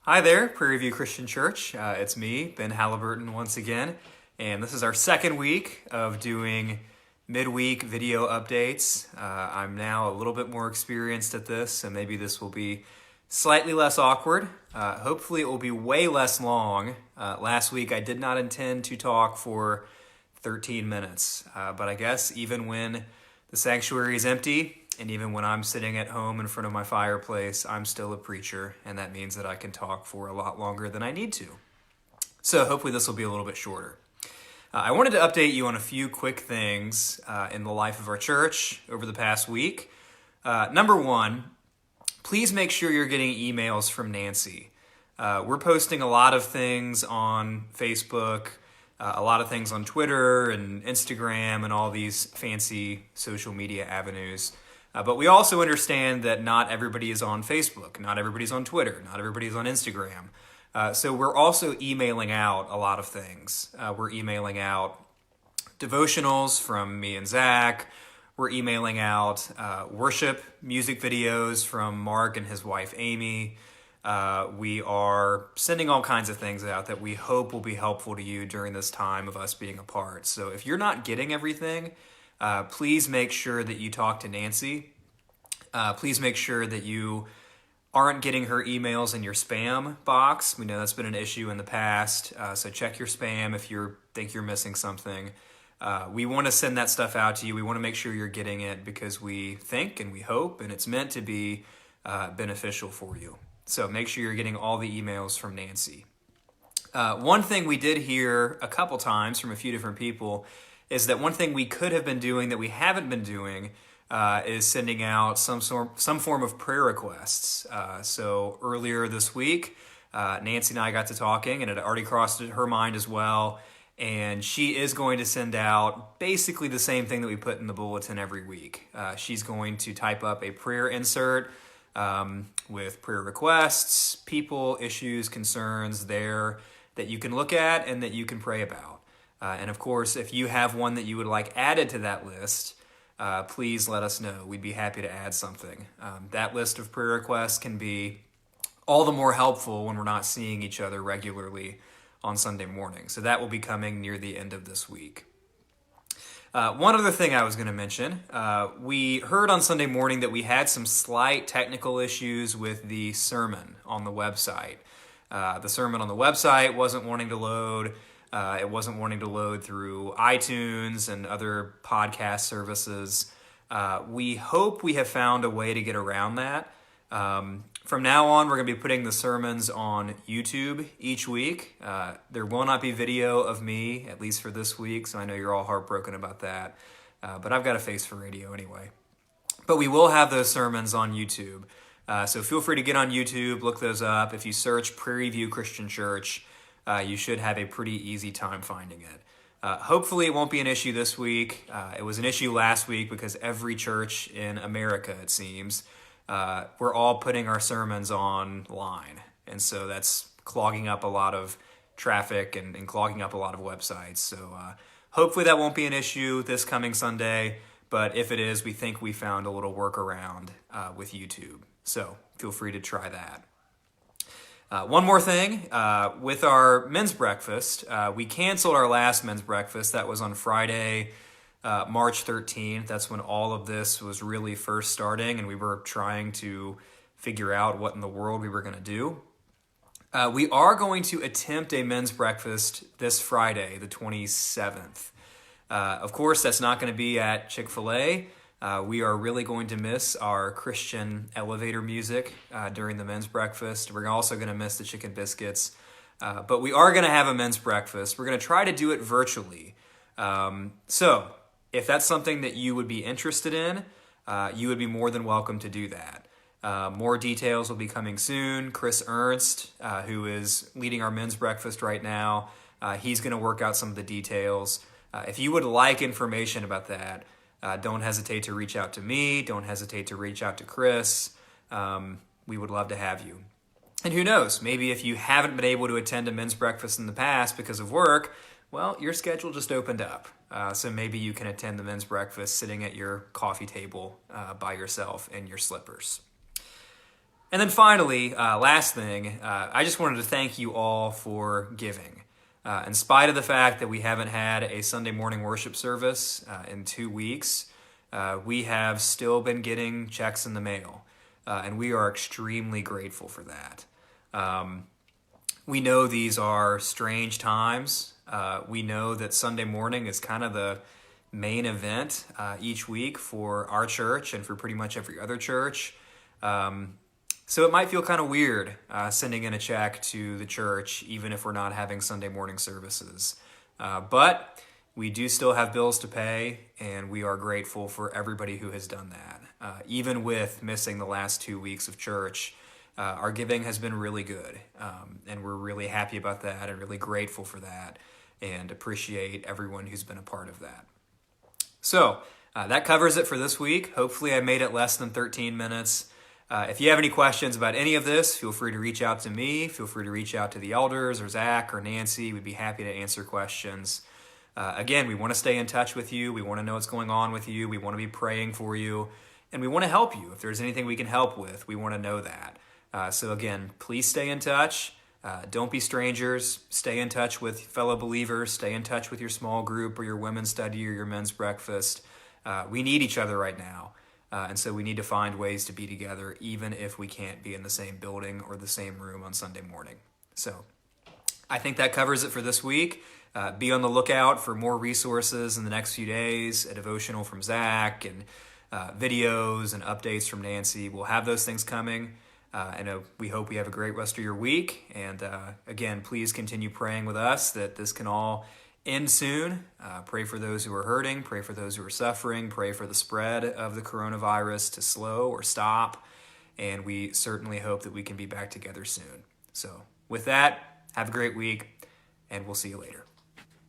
Hi there, Prairie View Christian Church. It's me, Ben Halliburton, once again, and this is our second week of doing midweek video updates. I'm now a little bit more experienced at this, so maybe this will be slightly less awkward. Hopefully, it will be way less long. Last week, I did not intend to talk for 13 minutes, but I guess even when the sanctuary is empty, and even when I'm sitting at home in front of my fireplace, I'm still a preacher, and that means that I can talk for a lot longer than I need to. So hopefully this will be a little bit shorter. I wanted to update you on a few quick things in the life of our church over the past week. Number one, please make sure you're getting emails from Nancy. We're posting a lot of things on Facebook, a lot of things on Twitter and Instagram and all these fancy social media avenues. But we also understand that not everybody is on Facebook, not everybody's on Twitter, not everybody's on Instagram. So we're also emailing out a lot of things. We're emailing out devotionals from me and Zach. We're emailing out worship music videos from Mark and his wife Amy. We are sending all kinds of things out that we hope will be helpful to you during this time of us being apart. So if you're not getting everything, please make sure that you talk to Nancy. Please make sure that you aren't getting her emails in your spam box. We know that's been an issue in the past, so check your spam if you think you're missing something. We want to send that stuff out to you. We want to make sure you're getting it because we think and we hope, and it's meant to be beneficial for you. So make sure you're getting all the emails from Nancy. One thing we did hear a couple times from a few different people is that one thing we could have been doing that we haven't been doing is sending out some form of prayer requests. So earlier this week, Nancy and I got to talking, and it had already crossed her mind as well. And she is going to send out basically the same thing that we put in the bulletin every week. She's going to type up a prayer insert with prayer requests, people, issues, concerns there that you can look at and that you can pray about. And of course, if you have one that you would like added to that list, please let us know. We'd be happy to add something. That list of prayer requests can be all the more helpful when we're not seeing each other regularly on Sunday morning. So that will be coming near the end of this week. One other thing I was going to mention, we heard on Sunday morning that we had some slight technical issues with the sermon on the website. The sermon on the website wasn't wanting to load. It wasn't wanting to load through iTunes and other podcast services. We hope we have found a way to get around that. From now on, we're going to be putting the sermons on YouTube each week. There will not be video of me, at least for this week, so I know you're all heartbroken about that. But I've got a face for radio anyway. But we will have those sermons on YouTube. So feel free to get on YouTube, look those up. If you search Prairie View Christian Church, you should have a pretty easy time finding it. Hopefully it won't be an issue this week. It was an issue last week because every church in America, it seems, we're all putting our sermons online. And so that's clogging up a lot of traffic and clogging up a lot of websites. So hopefully that won't be an issue this coming Sunday. But if it is, we think we found a little workaround with YouTube. So feel free to try that. One more thing, with our men's breakfast, we canceled our last men's breakfast. That was on Friday, March 13th. That's when all of this was really first starting, and we were trying to figure out what in the world we were going to do. We are going to attempt a men's breakfast this Friday, the 27th. Of course, that's not going to be at Chick-fil-A. We are really going to miss our Christian elevator music during the men's breakfast. We're also going to miss the chicken biscuits. But we are going to have a men's breakfast. We're going to try to do it virtually. So if that's something that you would be interested in, you would be more than welcome to do that. More details will be coming soon. Chris Ernst, who is leading our men's breakfast right now, he's going to work out some of the details. If you would like information about that, don't hesitate to reach out to me. Don't hesitate to reach out to Chris. We would love to have you. And who knows, maybe if you haven't been able to attend a men's breakfast in the past because of work, well, your schedule just opened up. So maybe you can attend the men's breakfast sitting at your coffee table by yourself in your slippers. And then finally, last thing, I just wanted to thank you all for giving. In spite of the fact that we haven't had a Sunday morning worship service in 2 weeks, we have still been getting checks in the mail, and we are extremely grateful for that. We know these are strange times. We know that Sunday morning is kind of the main event each week for our church and for pretty much every other church. So it might feel kind of weird sending in a check to the church, even if we're not having Sunday morning services. But we do still have bills to pay, and we are grateful for everybody who has done that. Even with missing the last 2 weeks of church, our giving has been really good, and we're really happy about that and really grateful for that and appreciate everyone who's been a part of that. So that covers it for this week. Hopefully I made it less than 13 minutes. If you have any questions about any of this, feel free to reach out to me. Feel free to reach out to the elders or Zach or Nancy. We'd be happy to answer questions. Again, we want to stay in touch with you. We want to know what's going on with you. We want to be praying for you. And we want to help you. If there's anything we can help with, we want to know that. So again, please stay in touch. Don't be strangers. Stay in touch with fellow believers. Stay in touch with your small group or your women's study or your men's breakfast. We need each other right now. And so we need to find ways to be together, even if we can't be in the same building or the same room on Sunday morning. So I think that covers it for this week. Be on the lookout for more resources in the next few days, a devotional from Zach and videos and updates from Nancy. We'll have those things coming. And we hope we have a great rest of your week. And again, please continue praying with us that this can all end soon. Pray for those who are hurting. Pray for those who are suffering. Pray for the spread of the coronavirus to slow or stop. And we certainly hope that we can be back together soon. So with that, have a great week, and we'll see you later.